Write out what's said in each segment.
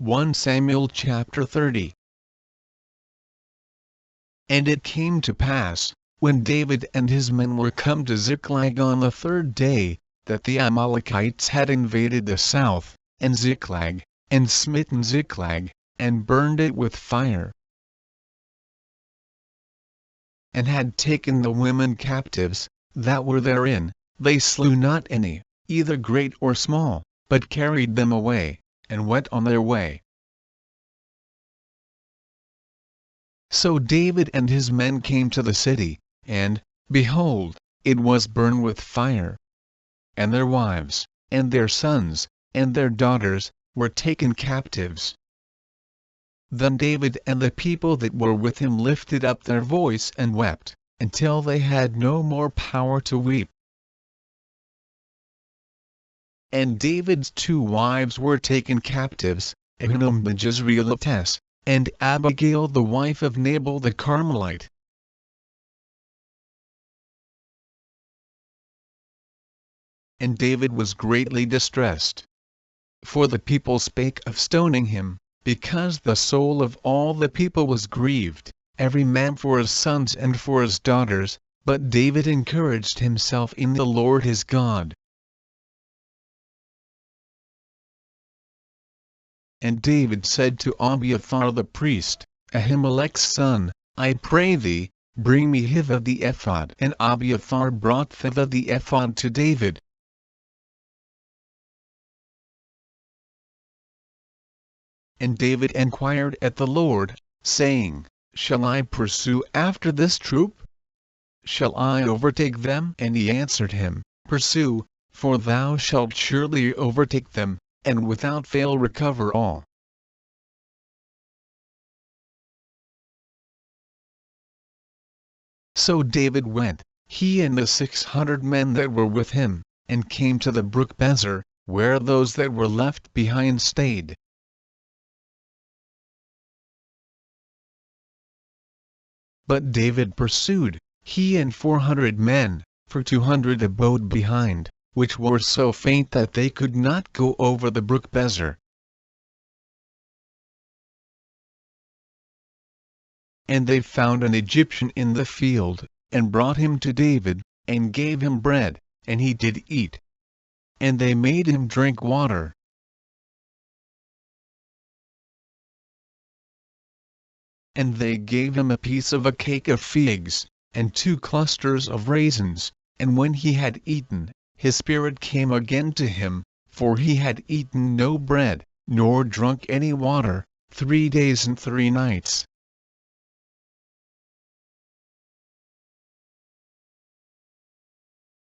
1 Samuel chapter 30. And it came to pass, when David and his men were come to Ziklag on the third day, that the Amalekites had invaded the south, and Ziklag, and smitten Ziklag, and burned it with fire, and had taken the women captives that were therein. They slew not any, either great or small, but carried them away, and went on their way. So David and his men came to the city, and, behold, it was burned with fire. And their wives, and their sons, and their daughters, were taken captives. Then David and the people that were with him lifted up their voice and wept, until they had no more power to weep. And David's 2 wives were taken captives, Ahinoam the Jezreelitess, and Abigail the wife of Nabal the Carmelite. And David was greatly distressed. For the people spake of stoning him, because the soul of all the people was grieved, every man for his sons and for his daughters, but David encouraged himself in the Lord his God. And David said to Abiathar the priest, Ahimelech's son, I pray thee, bring me hither the ephod. And Abiathar brought thither the ephod to David. And David enquired at the Lord, saying, Shall I pursue after this troop? Shall I overtake them? And he answered him, Pursue, for thou shalt surely overtake them, and without fail recover all. So David went, he and the 600 men that were with him, and came to the brook Bezer, where those that were left behind stayed. But David pursued, he and 400 men, for 200 abode behind, which were so faint that they could not go over the brook Bezer. And they found an Egyptian in the field, and brought him to David, and gave him bread, and he did eat. And they made him drink water. And they gave him a piece of a cake of figs, and 2 clusters of raisins, and when he had eaten, his spirit came again to him, for he had eaten no bread, nor drunk any water, 3 days and 3 nights.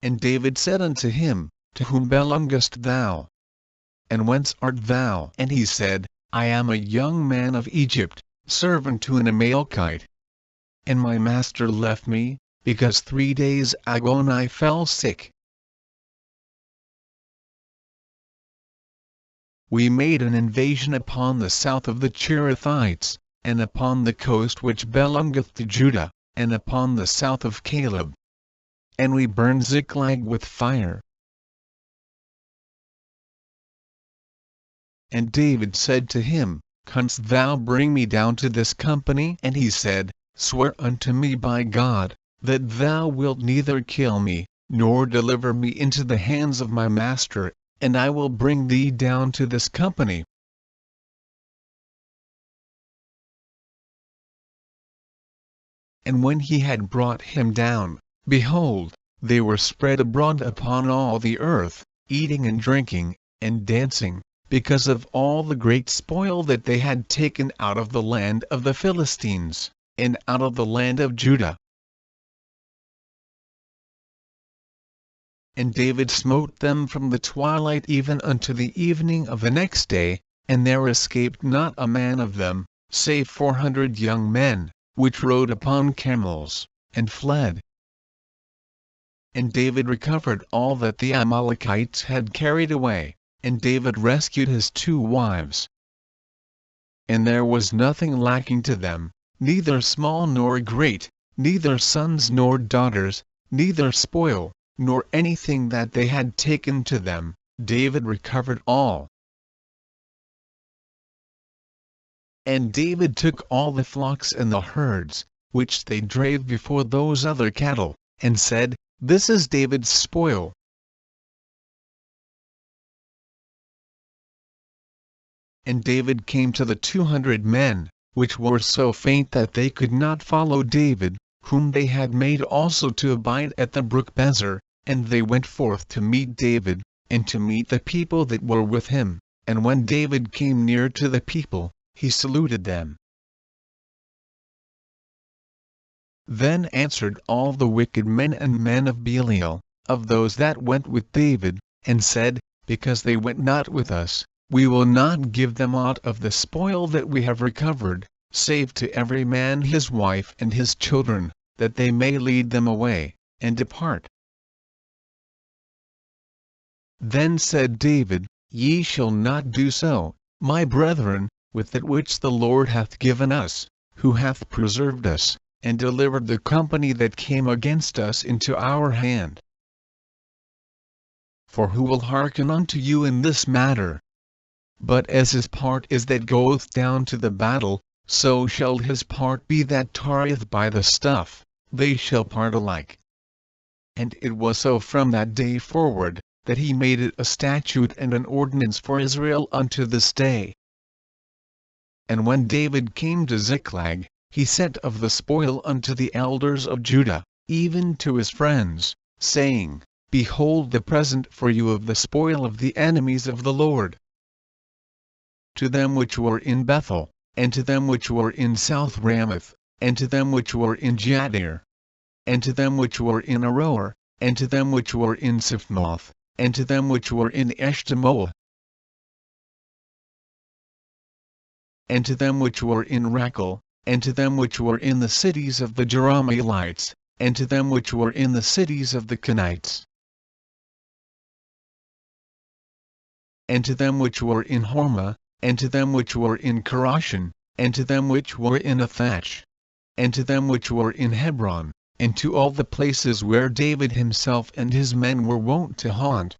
And David said unto him, To whom belongest thou? And whence art thou? And he said, I am a young man of Egypt, servant to an Amalekite. And my master left me, because 3 days agone I fell sick. We made an invasion upon the south of the Cherethites, and upon the coast which belongeth to Judah, and upon the south of Caleb. And we burned Ziklag with fire. And David said to him, Canst thou bring me down to this company? And he said, Swear unto me by God, that thou wilt neither kill me, nor deliver me into the hands of my master, and I will bring thee down to this company. And when he had brought him down, behold, they were spread abroad upon all the earth, eating and drinking, and dancing, because of all the great spoil that they had taken out of the land of the Philistines, and out of the land of Judah. And David smote them from the twilight even unto the evening of the next day, and there escaped not a man of them, save 400 young men, which rode upon camels, and fled. And David recovered all that the Amalekites had carried away, and David rescued his 2 wives. And there was nothing lacking to them, neither small nor great, neither sons nor daughters, neither spoil, nor anything that they had taken to them. David recovered all. And David took all the flocks and the herds, which they drave before those other cattle, and said, This is David's spoil. And David came to the 200 men, which were so faint that they could not follow David, whom they had made also to abide at the brook Bezer, and they went forth to meet David, and to meet the people that were with him, and when David came near to the people, he saluted them. Then answered all the wicked men and men of Belial, of those that went with David, and said, Because they went not with us, we will not give them aught of the spoil that we have recovered, save to every man his wife and his children, that they may lead them away, and depart. Then said David, Ye shall not do so, my brethren, with that which the Lord hath given us, who hath preserved us, and delivered the company that came against us into our hand. For who will hearken unto you in this matter? But as his part is that goeth down to the battle, so shall his part be that tarrieth by the stuff, they shall part alike. And it was so from that day forward, that he made it a statute and an ordinance for Israel unto this day. And when David came to Ziklag, he sent of the spoil unto the elders of Judah, even to his friends, saying, Behold the present for you of the spoil of the enemies of the Lord. To them which were in Bethel, and to them which were in South Ramoth, and to them which were in Jadir, and to them which were in Aroer, and to them which were in Siphmoth, and to them which were in Eshtemoa, and to them which were in Rachel, and to them which were in the cities of the Jerahmeelites, and to them which were in the cities of the Kenites, and to them which were in Hormah, and to them which were in Karashan, and to them which were in Athach, and to them which were in Hebron, and to all the places where David himself and his men were wont to haunt,